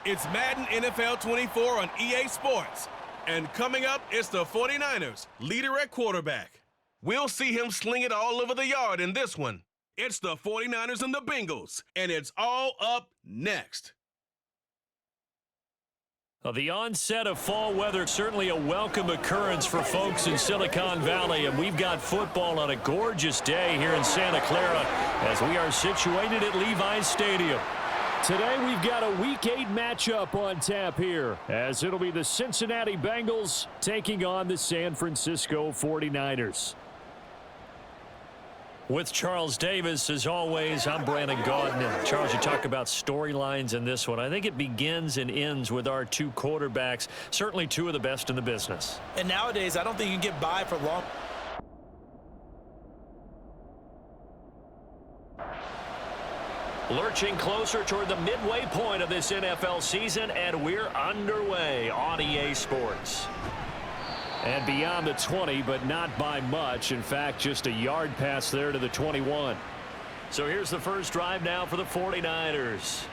It's Madden NFL 24 on EA Sports. And coming up, it's the 49ers, leader at quarterback. We'll see him sling it all over the yard in this one. It's the 49ers and the Bengals, and it's all up next. Well, the onset of fall weather, certainly a welcome occurrence for folks in Silicon Valley, and we've got football on a gorgeous day here in Santa Clara as we are situated at Levi's Stadium. Today we've got a Week 8 matchup on tap here, as it'll be the Cincinnati Bengals taking on the San Francisco 49ers. With Charles Davis, as always, I'm Brandon Gaudin. And Charles, you talk about storylines in this one. I think it begins and ends with our two quarterbacks, certainly two of the best in the business. And nowadays, I don't think you can get by for long. Lurching closer toward the midway point of this NFL season, and we're underway on EA Sports. And beyond the 20, but not by much. In fact, just a yard pass there to the 21. So here's the first drive now for the 49ers.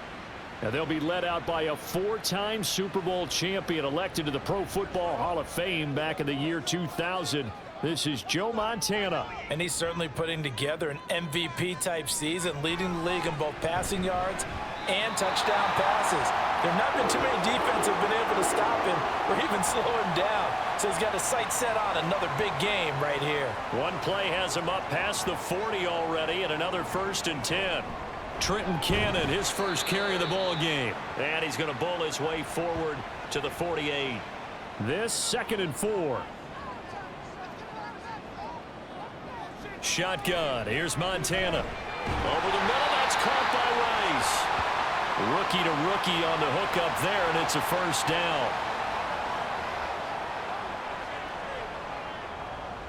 Now they'll be led out by a four-time Super Bowl champion elected to the Pro Football Hall of Fame back in the year 2000. This is Joe Montana. And he's certainly putting together an MVP-type season, leading the league in both passing yards and touchdown passes. There have not been too many defenses have been able to stop him or even slow him down. So he's got his sights set on another big game right here. One play has him up past the 40 already, and another 1st and 10. Trenton Cannon, his first carry of the ball game. And he's going to bowl his way forward to the 48. This 2nd and 4. Shotgun. Here's Montana. Over the middle. That's caught by Rice. Rookie to rookie on the hook up there, and it's a first down.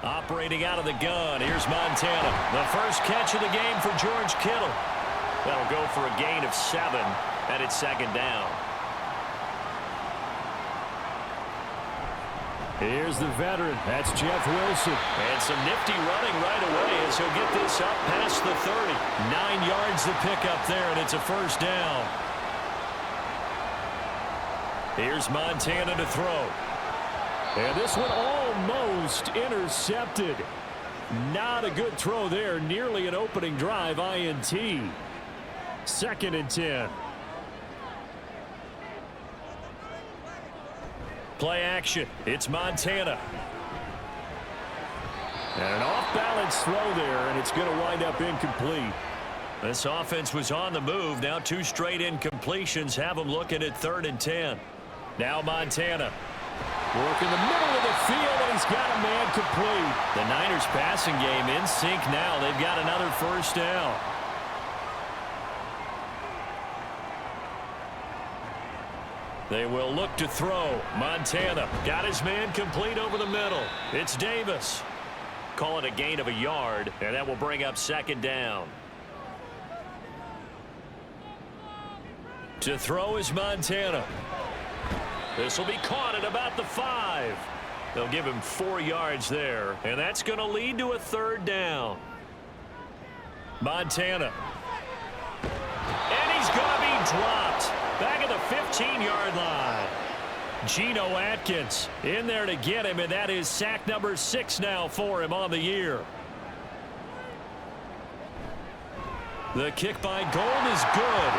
Operating out of the gun. Here's Montana. The first catch of the game for George Kittle. That'll go for a gain of 7, and it's 2nd down. Here's the veteran. That's Jeff Wilson. And some nifty running right away as he'll get this up past the 30. 9 yards to pick up there, and it's a first down. Here's Montana to throw. And this one almost intercepted. Not a good throw there. Nearly an opening drive INT. 2nd and 10. Play action. It's Montana. And an off-balance throw there, and it's going to wind up incomplete. This offense was on the move. Now 2 straight incompletions have them looking at 3rd and 10. Now Montana. Working the middle of the field, and he's got a man complete. The Niners passing game in sync now. They've got another first down. They will look to throw. Montana got his man complete over the middle. It's Davis. Call it a gain of a yard, and that will bring up 2nd down. To throw is Montana. This will be caught at about the 5. They'll give him 4 yards there, and that's going to lead to a 3rd down. Montana. And he's going to be dropped. Back at the 15-yard line. Geno Atkins in there to get him, and that is sack number 6 now for him on the year. The kick by Gold is good.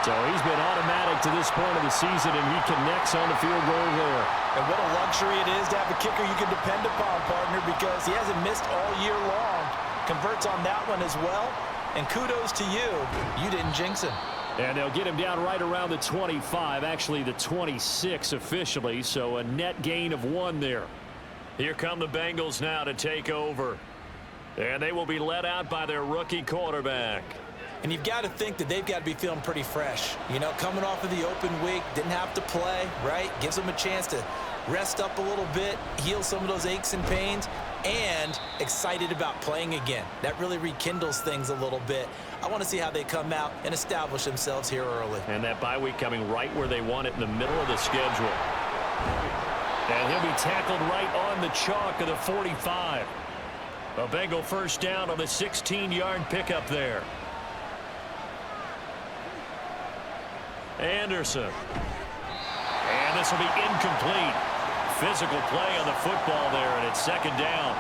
So he's been automatic to this point of the season, and he connects on the field goal there. And what a luxury it is to have a kicker you can depend upon, partner, because he hasn't missed all year long. Converts on that one as well. And kudos to you. You didn't jinx him. And they'll get him down right around the 25, actually the 26 officially, so a net gain of 1 there. Here come the Bengals now to take over. And they will be led out by their rookie quarterback. And you've got to think that they've got to be feeling pretty fresh. You know, coming off of the open week, didn't have to play, right? Gives them a chance to rest up a little bit, heal some of those aches and pains, and excited about playing again. That really rekindles things a little bit. I want to see how they come out and establish themselves here early. And that bye week coming right where they want it in the middle of the schedule. And he'll be tackled right on the chalk of the 45. A Bengal first down on the 16-yard pickup there. Anderson. And this will be incomplete. Physical play on the football there, and it's second down.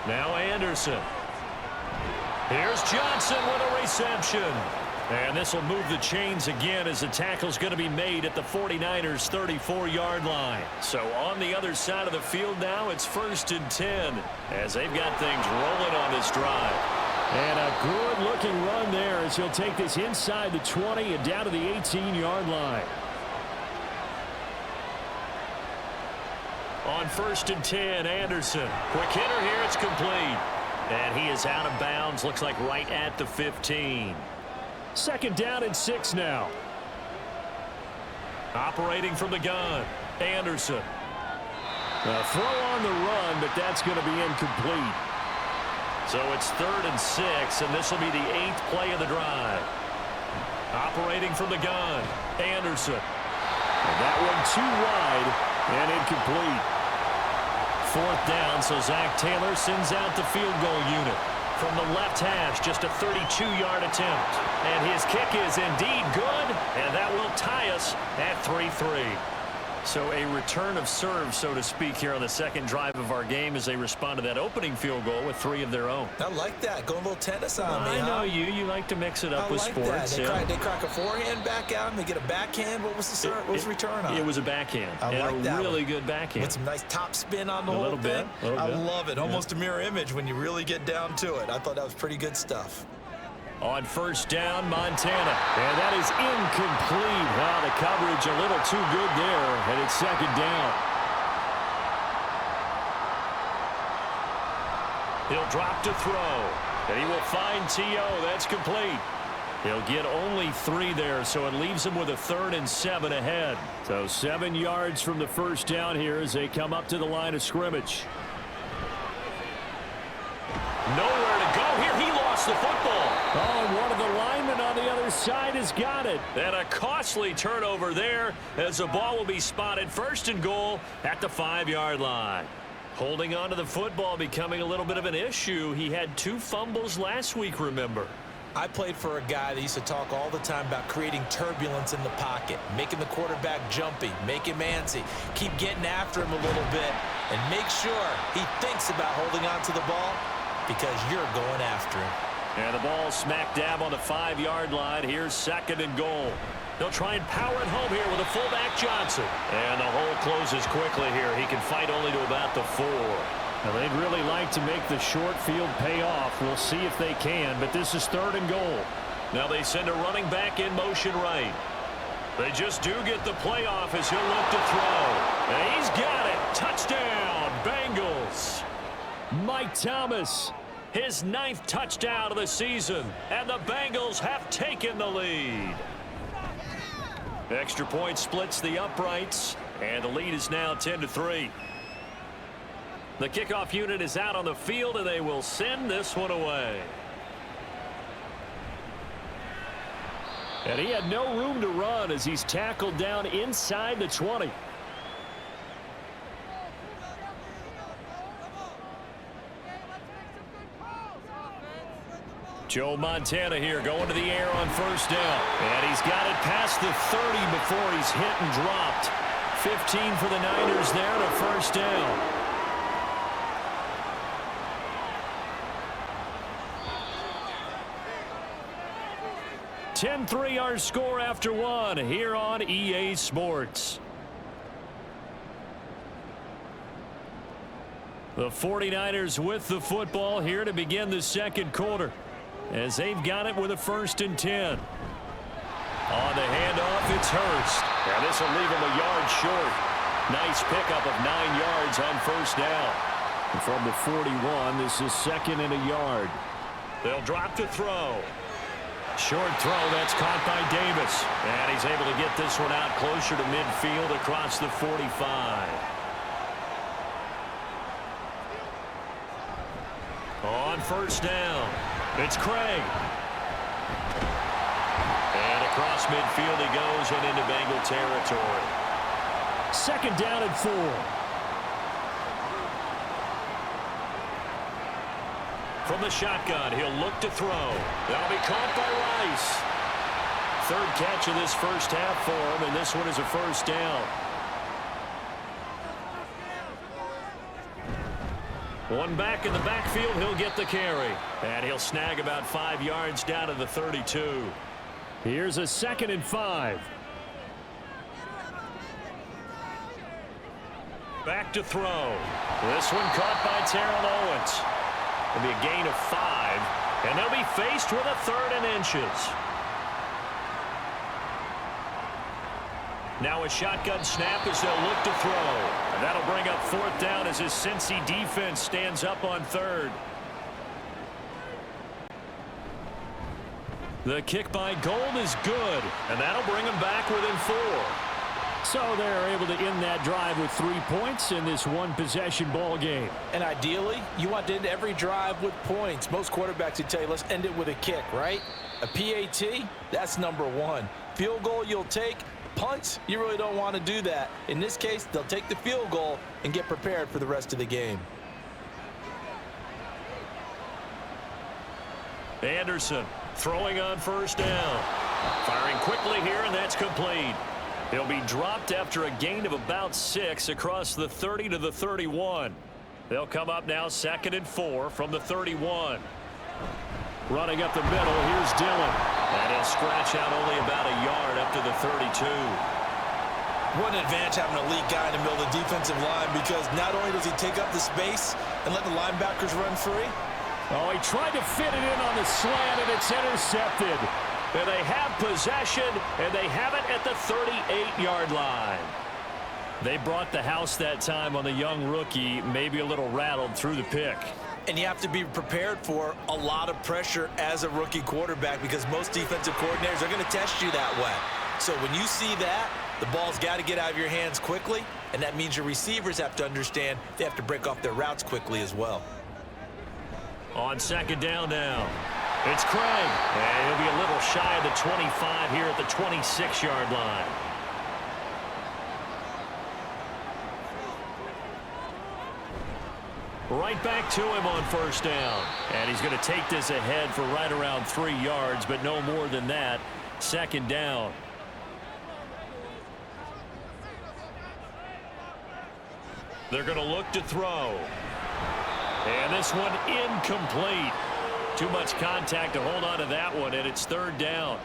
Now Anderson. Here's Johnson with a reception. And this will move the chains again as the tackle's going to be made at the 49ers' 34-yard line. So on the other side of the field now, it's 1st and 10 as they've got things rolling on this drive. And a good-looking run there as he'll take this inside the 20 and down to the 18-yard line. On 1st and 10, Anderson. Quick hitter here, it's complete. And he is out of bounds, looks like right at the 15. 2nd down and 6 now. Operating from the gun, Anderson. A throw on the run, but that's going to be incomplete. So it's 3rd and 6, and this will be the 8th play of the drive. Operating from the gun, Anderson. And that one too wide and incomplete. 4th down, so Zach Taylor sends out the field goal unit. From the left hash, just a 32-yard attempt. And his kick is indeed good, and that will tie us at 3-3. So a return of serve, so to speak, here on the second drive of our game as they respond to that opening field goal with 3 of their own. I like that. Going a little tennis on me, I know you. You like to mix it up with like sports. That. They crack a forehand back out, and they get a backhand. What was the return on? It was a backhand. I like and that a really one. good backhand. With some nice top spin on the a whole little thing. bit. I love it. Almost a mirror image when you really get down to it. I thought that was pretty good stuff. On 1st down, Montana. And that is incomplete. Wow, the coverage a little too good there, and it's 2nd down. He'll drop to throw, and he will find T.O. That's complete. He'll get only 3 there, so it leaves him with a 3rd and 7 ahead. So 7 yards from the 1st down here as they come up to the line of scrimmage. Nowhere to go here. He lost the football. Oh, and one of the linemen on the other side has got it. And a costly turnover there as the ball will be spotted 1st and goal at the 5-yard line. Holding on to the football becoming a little bit of an issue. He had 2 fumbles last week, remember. I played for a guy that used to talk all the time about creating turbulence in the pocket, making the quarterback jumpy, make him antsy, keep getting after him a little bit, and make sure he thinks about holding on to the ball because you're going after him. And the ball smack dab on the 5-yard line. Here's 2nd and goal. They'll try and power it home here with a fullback Johnson. And the hole closes quickly here. He can fight only to about the 4. Now, they'd really like to make the short field pay off. We'll see if they can, but this is 3rd and goal. Now they send a running back in motion right. They just do get the play off as he'll look to throw. And he's got it. Touchdown, Bengals. Mike Thomas. His 9th touchdown of the season, and the Bengals have taken the lead. Extra point splits the uprights, and the lead is now 10-3. The kickoff unit is out on the field, and they will send this one away. And he had no room to run as he's tackled down inside the 20. Joe Montana here going to the air on 1st down. And he's got it past the 30 before he's hit and dropped. 15 for the Niners there to 1st down. (10-3) our score after 1 here on EA Sports. The 49ers with the football here to begin the 2nd quarter, as they've got it with a 1st and 10. On the handoff, it's Hurst. And this will leave him a yard short. Nice pickup of 9 yards on 1st down. And from the 41, this is 2nd and a yard. They'll drop to throw. Short throw, that's caught by Davis. And he's able to get this one out closer to midfield across the 45. On 1st down, it's Craig. And across midfield he goes and into Bengal territory. 2nd down and 4. From the shotgun, he'll look to throw. That'll be caught by Rice. Third catch of this first half for him, and this one is a first down. One back in the backfield, he'll get the carry. And he'll snag about 5 yards down to the 32. Here's a 2nd and 5. Back to throw. This one caught by Terrell Owens. It'll be a gain of 5, and they'll be faced with a 3rd and inches. Now a shotgun snap as they'll look to throw. And that'll bring up 4th down as his Cincy defense stands up on 3rd. The kick by Gold is good, and that'll bring him back within 4. So they're able to end that drive with 3 points in this one-possession ball game. And ideally, you want to end every drive with points. Most quarterbacks would tell you, let's end it with a kick, right? A PAT, that's number 1. Field goal you'll take. Punts, you really don't want to do that. In this case, they'll take the field goal and get prepared for the rest of the game. Anderson throwing on 1st down. Firing quickly here, and that's complete. He'll be dropped after a gain of about 6 across the 30 to the 31. They'll come up now 2nd and 4 from the 31. Running up the middle, here's Dillon. And he'll scratch out only about a yard up to the 32. What an advantage having an elite guy in the middle of the defensive line, because not only does he take up the space and let the linebackers run free. Oh, he tried to fit it in on the slant, and it's intercepted. And they have possession, and they have it at the 38-yard line. They brought the house that time on the young rookie, maybe a little rattled through the pick. And you have to be prepared for a lot of pressure as a rookie quarterback, because most defensive coordinators are going to test you that way. So when you see that, the ball's got to get out of your hands quickly, and that means your receivers have to understand they have to break off their routes quickly as well. On 2nd down now, it's Craig. And he'll be a little shy of the 25 here at the 26-yard line. Right back to him on 1st down. And he's going to take this ahead for right around 3 yards, but no more than that. 2nd down. They're going to look to throw. And this one incomplete. Too much contact to hold on to that one, and it's 3rd down.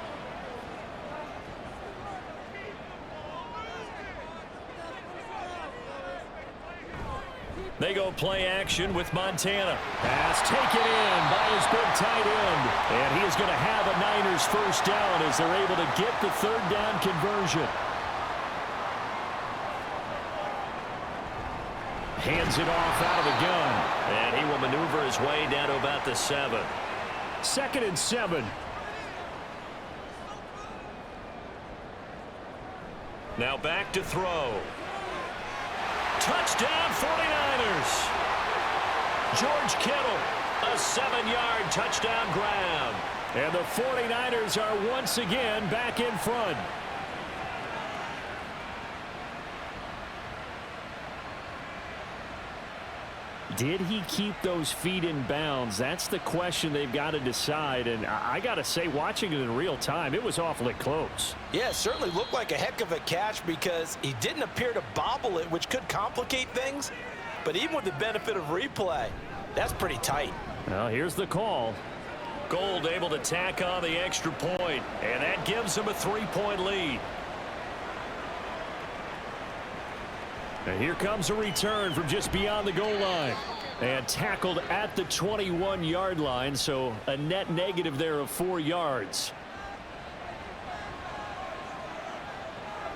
They go play action with Montana. Pass taken in by his big tight end. And he is going to have a Niners 1st down as they're able to get the 3rd down conversion. Hands it off out of the gun. And he will maneuver his way down to about the 7. 2nd and 7. Now back to throw. Touchdown 49ers. George Kittle, a 7-yard touchdown grab. And the 49ers are once again back in front. Did he keep those feet in bounds? That's the question they've got to decide. And I got to say, watching it in real time, it was awfully close. Yeah, it certainly looked like a heck of a catch, because he didn't appear to bobble it, which could complicate things. But even with the benefit of replay, that's pretty tight. Well, here's the call. Gold able to tack on the extra point, and that gives him a 3-point lead. And here comes a return from just beyond the goal line. And tackled at the 21-yard line, so a net negative there of 4 yards.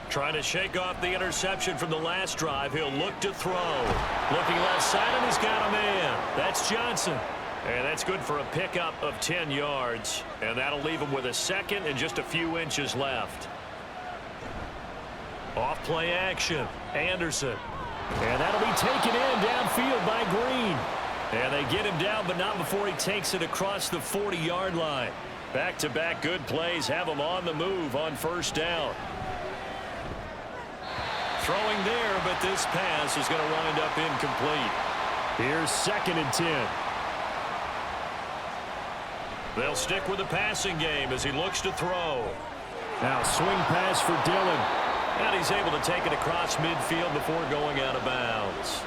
Trying to shake off the interception from the last drive. He'll look to throw. Looking left side, and he's got a man. That's Johnson. And that's good for a pickup of 10 yards. And that'll leave him with a 2nd and just a few inches left. Off play action. Anderson. And that'll be taken in downfield by Green. And they get him down, but not before he takes it across the 40-yard line. Back-to-back good plays have him on the move on 1st down. Throwing there, but this pass is going to wind up incomplete. Here's 2nd and 10. They'll stick with the passing game as he looks to throw. Now swing pass for Dillon. And he's able to take it across midfield before going out of bounds.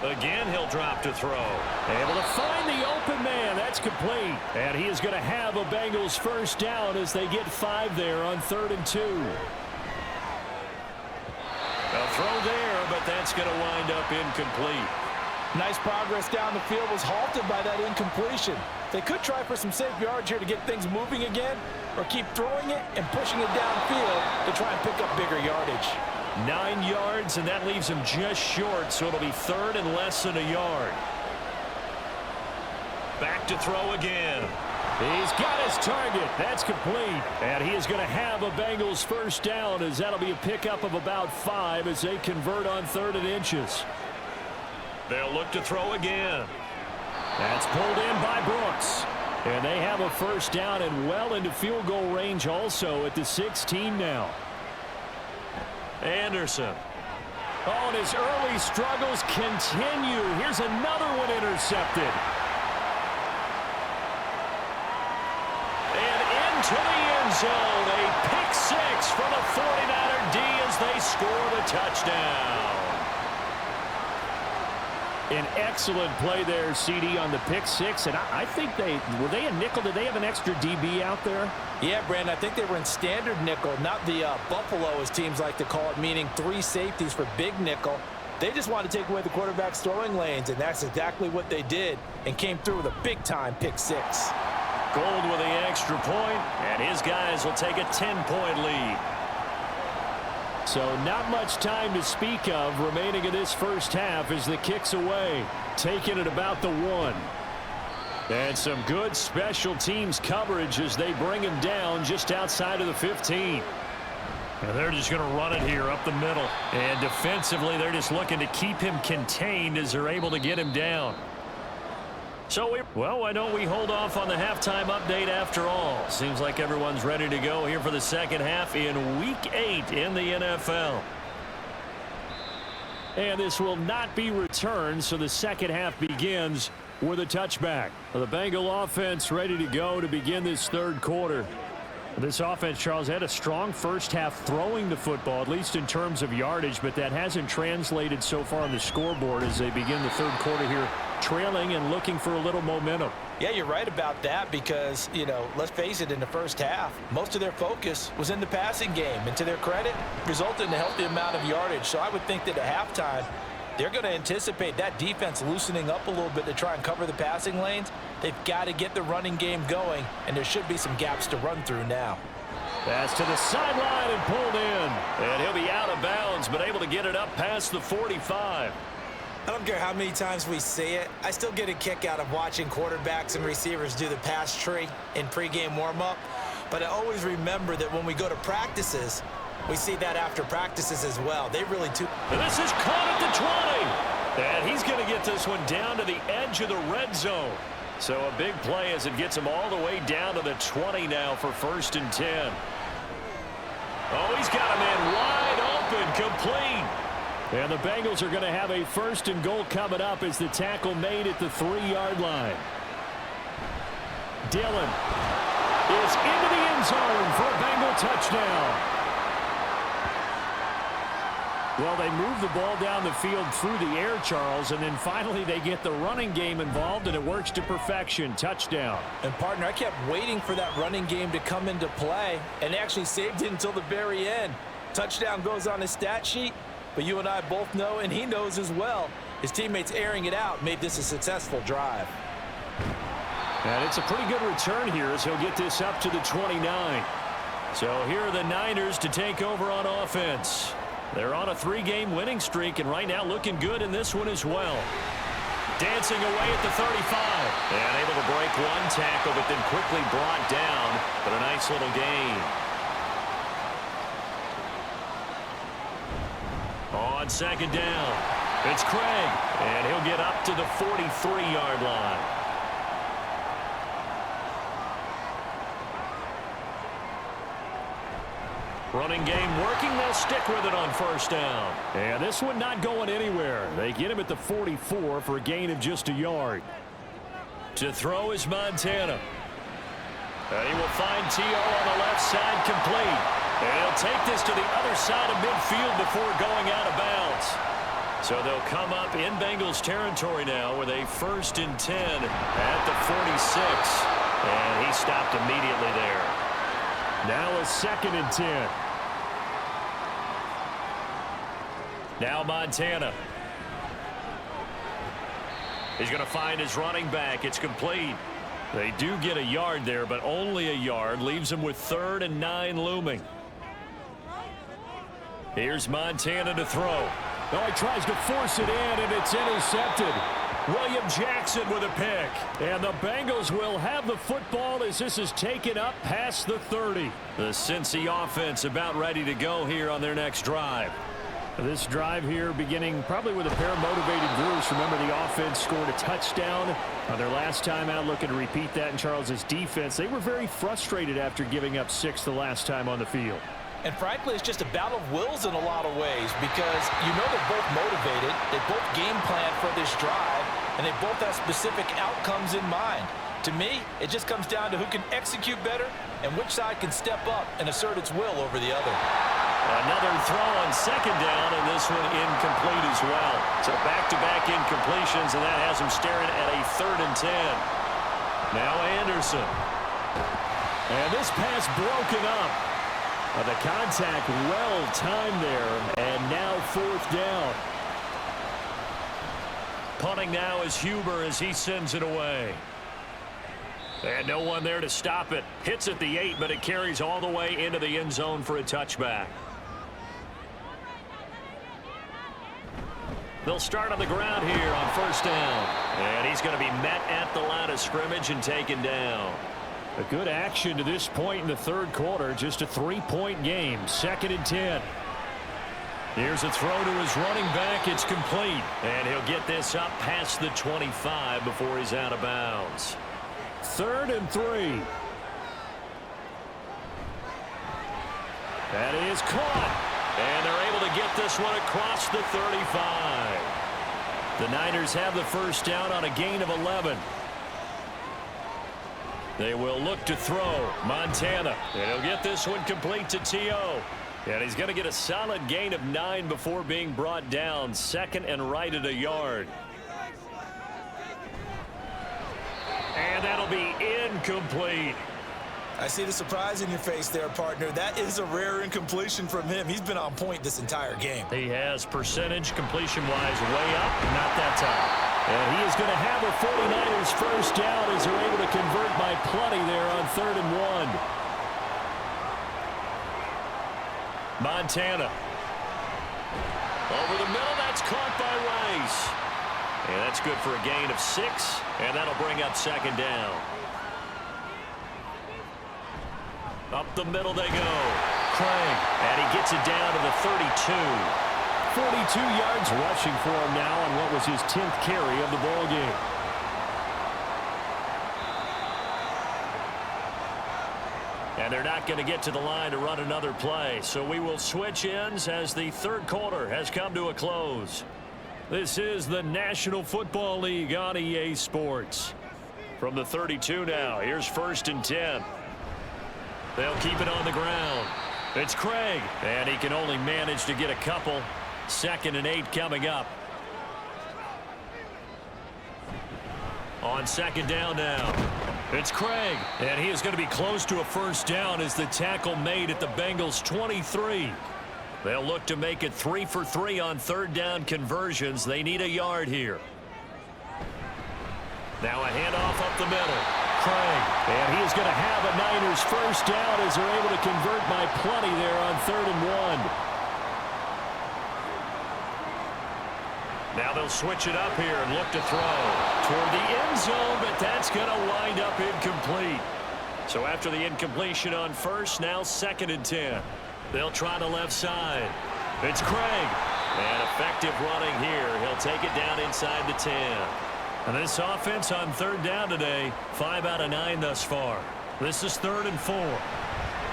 Again, he'll drop to throw. Able to find the open man. That's complete. And he is going to have a Bengals first down as they get 5 there on 3rd and 2. A throw there, but that's going to wind up incomplete. Nice progress down the field was halted by that incompletion. They could try for some safe yards here to get things moving again, or keep throwing it and pushing it downfield to try and pick up bigger yardage. 9 yards, and that leaves him just short, so it'll be 3rd and less than a yard. Back to throw again. He's got his target. That's complete. And he is going to have a Bengals first down, as that'll be a pickup of about 5 as they convert on 3rd and inches. They'll look to throw again. That's pulled in by Brooks. And they have a first down and well into field goal range also at the 16 now. Anderson. Oh, and his early struggles continue. Here's another one intercepted. And into the end zone. A pick 6 for the 49er D as they score the touchdown. An excellent play there, CD, on the pick 6. And I think were they a nickel? Did they have an extra DB out there? Yeah, Brandon, I think they were in standard nickel, not the Buffalo, as teams like to call it, meaning 3 safeties for big nickel. They just wanted to take away the quarterback's throwing lanes, and that's exactly what they did, and came through with a big-time pick 6. Gold with the extra point, and his guys will take a 10-point lead. So not much time to speak of remaining in this first half as the kick's away. Taking it about the 1. And some good special teams coverage as they bring him down just outside of the 15. And they're just going to run it here up the middle. And defensively, they're just looking to keep him contained as they're able to get him down. So, why don't we hold off on the halftime update after all? Seems like everyone's ready to go here for the second half in Week 8 in the NFL. And this will not be returned, so the second half begins with a touchback. The Bengal offense ready to go to begin this 3rd quarter. This offense, Charles, had a strong first half throwing the football, at least in terms of yardage, but that hasn't translated so far on the scoreboard as they begin the 3rd quarter here, trailing and looking for a little momentum. Yeah, you're right about that because, let's face it, in the first half, most of their focus was in the passing game. And to their credit, resulted in a healthy amount of yardage. So I would think that at halftime, they're going to anticipate that defense loosening up a little bit to try and cover the passing lanes. They've got to get the running game going, and there should be some gaps to run through now. Pass to the sideline and pulled in. And he'll be out of bounds, but able to get it up past the 45. I don't care how many times we see it. I still get a kick out of watching quarterbacks and receivers do the pass tree in pregame warm-up. But I always remember that when we go to practices, we see that after practices as well. They really do. And this is caught at the 20. And he's going to get this one down to the edge of the red zone. So a big play as it gets him all the way down to the 20 now for 1st and 10. Oh, he's got a man wide open, complete. And the Bengals are going to have a 1st and goal coming up as the tackle made at the 3-yard line. Dillon is into the end zone for a Bengal touchdown. Well, they move the ball down the field through the air, Charles, and then finally they get the running game involved, and it works to perfection. Touchdown. And, partner, I kept waiting for that running game to come into play and actually saved it until the very end. Touchdown goes on his stat sheet, but you and I both know, and he knows as well, his teammates airing it out made this a successful drive. And it's a pretty good return here as he'll get this up to the 29. So here are the Niners to take over on offense. They're on a 3-game winning streak, and right now looking good in this one as well. Dancing away at the 35. And able to break one tackle, but then quickly brought down. But a nice little gain. On 2nd down, it's Craig. And he'll get up to the 43-yard line. Running game working. They'll stick with it on 1st down. And this one not going anywhere. They get him at the 44 for a gain of just a yard. To throw is Montana. And he will find T.O. on the left side, complete. And he'll take this to the other side of midfield before going out of bounds. So they'll come up in Bengals territory now with a 1st and 10 at the 46. And he stopped immediately there. Now a 2nd and 10. Now Montana. He's going to find his running back. It's complete. They do get a yard there, but only a yard. Leaves him with 3rd and 9 looming. Here's Montana to throw. Oh, he tries to force it in, and it's intercepted. William Jackson with a pick. And the Bengals will have the football as this is taken up past the 30. The Cincy offense about ready to go here on their next drive. This drive here beginning probably with a pair of motivated groups. Remember, the offense scored a touchdown on their last time out, looking to repeat that in Charles's defense. They were very frustrated after giving up 6 the last time on the field. And frankly, it's just a battle of wills in a lot of ways because you know they're both motivated, they both game plan for this drive, and they both have specific outcomes in mind. To me, it just comes down to who can execute better and which side can step up and assert its will over the other. Another throw on 2nd down, and this one incomplete as well. So back-to-back incompletions, and that has him staring at a 3rd and 10. Now Anderson. And this pass broken up. The contact well timed there, and now 4th down. Punting now is Huber as he sends it away. And no one there to stop it. Hits at the 8, but it carries all the way into the end zone for a touchback. They'll start on the ground here on 1st down. And he's going to be met at the line of scrimmage and taken down. A good action to this point in the 3rd quarter. Just a 3-point game. 2nd and 10. Here's a throw to his running back. It's complete. And he'll get this up past the 25 before he's out of bounds. 3rd and 3. That is caught. And they're able to get this one across the 35. The Niners have the 1st down on a gain of 11. They will look to throw. Montana. And he'll get this one complete to T.O. And he's going to get a solid gain of 9 before being brought down. 2nd and right at a yard. And that'll be incomplete. I see the surprise in your face there, partner. That is a rare incompletion from him. He's been on point this entire game. He has percentage completion-wise way up, not that time. And he is going to have a 49ers 1st down as they're able to convert by plenty there on 3rd and 1. Montana. Over the middle, that's caught by Rice. And that's good for a gain of 6, and that'll bring up 2nd down. Up the middle they go. Craig, and he gets it down to the 32. 42 yards rushing for him now on what was his 10th carry of the ball game. And they're not going to get to the line to run another play. So we will switch ends as the 3rd quarter has come to a close. This is the National Football League on EA Sports. From the 32 now, here's 1st and 10. They'll keep it on the ground. It's Craig, and he can only manage to get a couple. 2nd and 8 coming up. On 2nd down now. It's Craig, and he is going to be close to a 1st down as the tackle made at the Bengals 23. They'll look to make it 3 for 3 on 3rd down conversions. They need a yard here. Now a handoff up the middle. Craig, and he is going to have a Niners 1st down as they're able to convert by plenty there on 3rd and 1. Now they'll switch it up here and look to throw toward the end zone, but that's going to wind up incomplete. So after the incompletion on 1st, now 2nd and 10. They'll try the left side. It's Craig. And effective running here. He'll take it down inside the 10. And this offense on 3rd down today, 5 out of 9 thus far. This is 3rd and 4.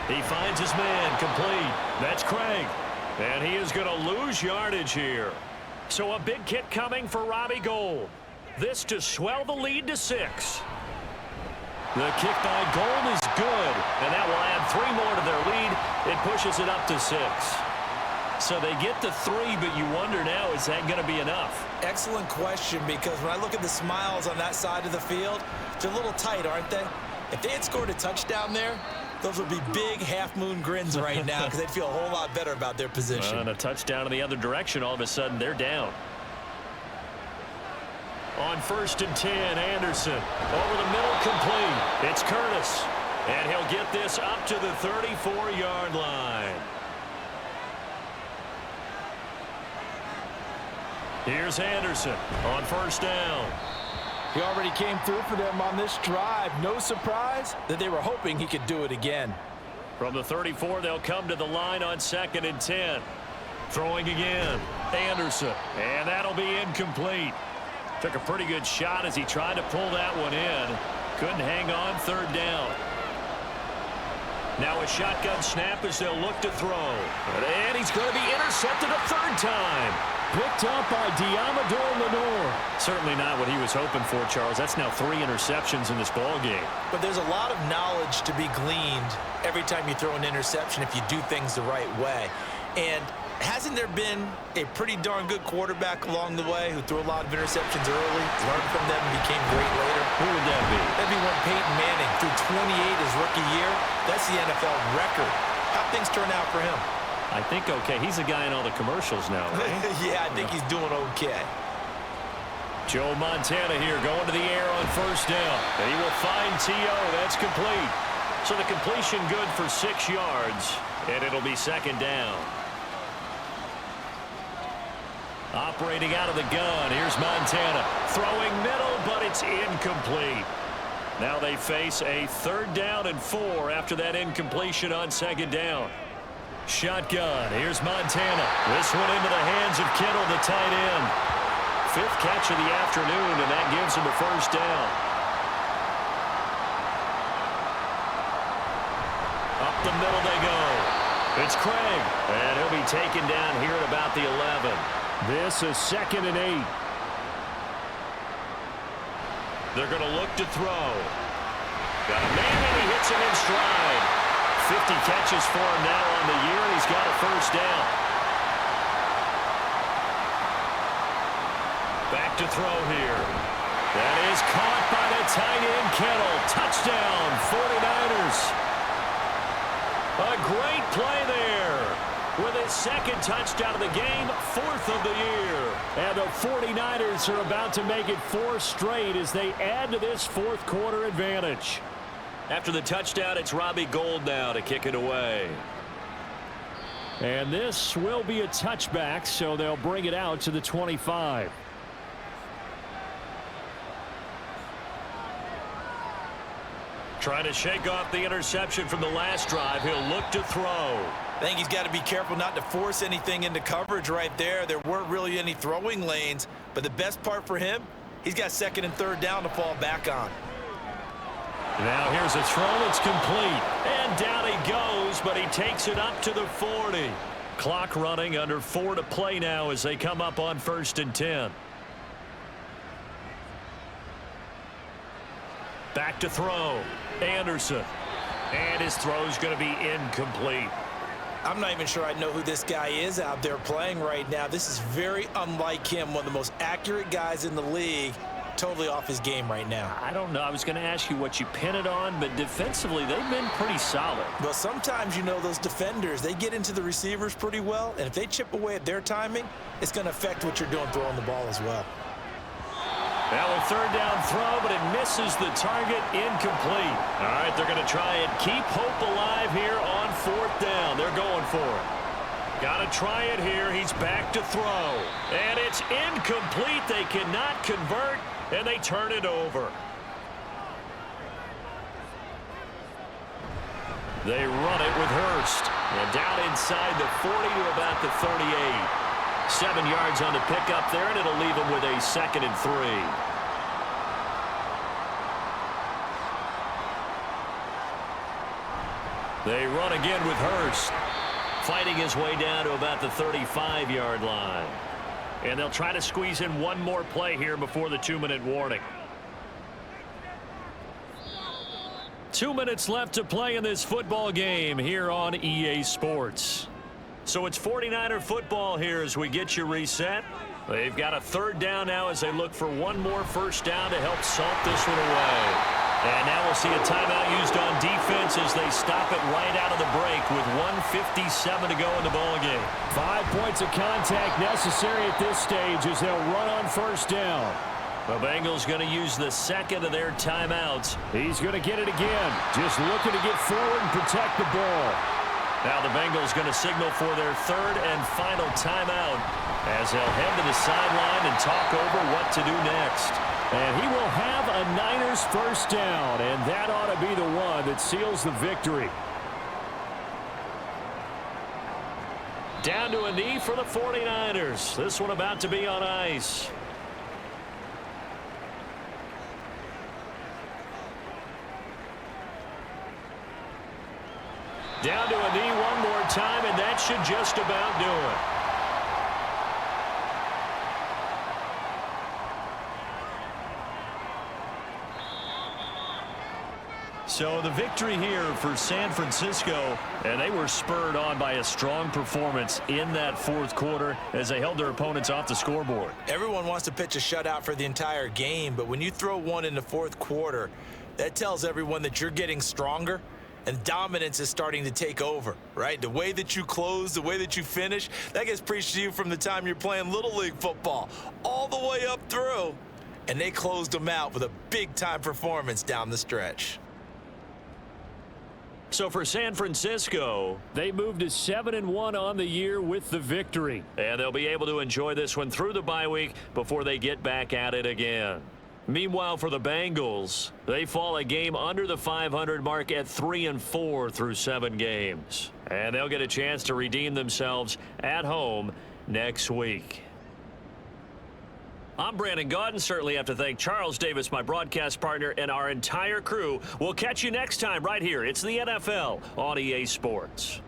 He finds his man complete. That's Craig. And he is going to lose yardage here. So a big kick coming for Robbie Gould. This to swell the lead to 6. The kick by Gold is good, and that will add 3 more to their lead. It pushes it up to 6. So they get the 3, but you wonder now, is that going to be enough? Excellent question, because when I look at the smiles on that side of the field, they're a little tight, aren't they? If they had scored a touchdown there, those would be big half-moon grins right now because they'd feel a whole lot better about their position. And a touchdown in the other direction, all of a sudden they're down. On 1st and 10, Anderson. Over the middle, complete. It's Curtis. And he'll get this up to the 34-yard line. Here's Anderson on 1st down. He already came through for them on this drive. No surprise that they were hoping he could do it again. From the 34, they'll come to the line on 2nd and 10. Throwing again. Anderson. And that'll be incomplete. Took a pretty good shot as he tried to pull that one in. Couldn't hang on 3rd down. Now a shotgun snap as they'll look to throw. And he's going to be intercepted a 3rd time. Picked up by Diamador Lenore. Certainly not what he was hoping for, Charles. That's now 3 interceptions in this ball game. But there's a lot of knowledge to be gleaned every time you throw an interception if you do things the right way. And hasn't there been a pretty darn good quarterback along the way who threw a lot of interceptions early, learned from them, and became great later? Who would that be? That'd be one Peyton Manning threw 28 his rookie year. That's the NFL record. How'd things turn out for him? I think okay. He's a guy in all the commercials now, right? Yeah, I think he's doing okay. Joe Montana here going to the air on 1st down. And he will find T.O. That's complete. So the completion good for 6 yards. And it'll be 2nd down. Operating out of the gun. Here's Montana. Throwing middle, but it's incomplete. Now they face a 3rd down and 4 after that incompletion on 2nd down. Shotgun. Here's Montana. This one into the hands of Kittle, the tight end. 5th catch of the afternoon, and that gives him a 1st down. Up the middle they go. It's Craig. And he'll be taken down here at about the 11. This is 2nd and 8. They're going to look to throw. Got a man, and he hits him in stride. 50 catches for him now on the year. He's got a 1st down. Back to throw here. That is caught by the tight end, Kittle. Touchdown, 49ers. A great play there. With his 2nd touchdown of the game, 4th of the year. And the 49ers are about to make it 4 straight as they add to this 4th quarter advantage. After the touchdown, it's Robbie Gould now to kick it away. And this will be a touchback, so they'll bring it out to the 25. Trying to shake off the interception from the last drive. He'll look to throw. I think he's got to be careful not to force anything into coverage right there. There weren't really any throwing lanes, but the best part for him, he's got 2nd and 3rd down to fall back on. Now here's a throw. It's complete. And down he goes, but he takes it up to the 40. Clock running, under 4 to play now as they come up on 1st and 10. Back to throw. Anderson. And his throw's going to be incomplete. I'm not even sure I know who this guy is out there playing right now. This is very unlike him, one of the most accurate guys in the league. Totally off his game right now. I don't know. I was going to ask you what you pin it on, but defensively, they've been pretty solid. Well, sometimes, you know, those defenders, they get into the receivers pretty well, and if they chip away at their timing, it's going to affect what you're doing throwing the ball as well. Now a 3rd down throw, but it misses the target, incomplete. All right, they're going to try and keep hope alive here on 4th down. They're going for it. Got to try it here. He's back to throw. And it's incomplete. They cannot convert, and they turn it over. They run it with Hurst. And down inside the 40 to about the 38. 7 yards on the pickup there, and it'll leave them with a 2nd and 3. They run again with Hurst. Fighting his way down to about the 35-yard line. And they'll try to squeeze in one more play here before the 2-minute warning. 2 minutes left to play in this football game here on EA Sports. So it's 49er football here as we get you reset. They've got a third down now as they look for one more first down to help salt this one away. And now we'll see a timeout used on defense as they stop it right out of the break with 1:57 to go in the ballgame. 5 points of contact necessary at this stage as they'll run on first down. The Bengals going to use the second of their timeouts. He's going to get it again. Just looking to get forward and protect the ball. Now the Bengals going to signal for their third and final timeout as they'll head to the sideline and talk over what to do next. And he will have a Niners first down, and that ought to be the one that seals the victory. Down to a knee for the 49ers. This one about to be on ice. Down to a knee one more time, and that should just about do it. So the victory here for San Francisco, and they were spurred on by a strong performance in that fourth quarter as they held their opponents off the scoreboard. Everyone wants to pitch a shutout for the entire game, but when you throw one in the fourth quarter, that tells everyone that you're getting stronger and dominance is starting to take over, right? The way that you close, the way that you finish, that gets preached to you from the time you're playing Little League football all the way up through. And they closed them out with a big-time performance down the stretch. So for San Francisco, they moved to 7-1 on the year with the victory. And they'll be able to enjoy this one through the bye week before they get back at it again. Meanwhile, for the Bengals, they fall a game under the 500 mark at 3-4 through 7 games. And they'll get a chance to redeem themselves at home next week. I'm Brandon Gaudin. Certainly have to thank Charles Davis, my broadcast partner, and our entire crew. We'll catch you next time right here. It's the NFL on EA Sports.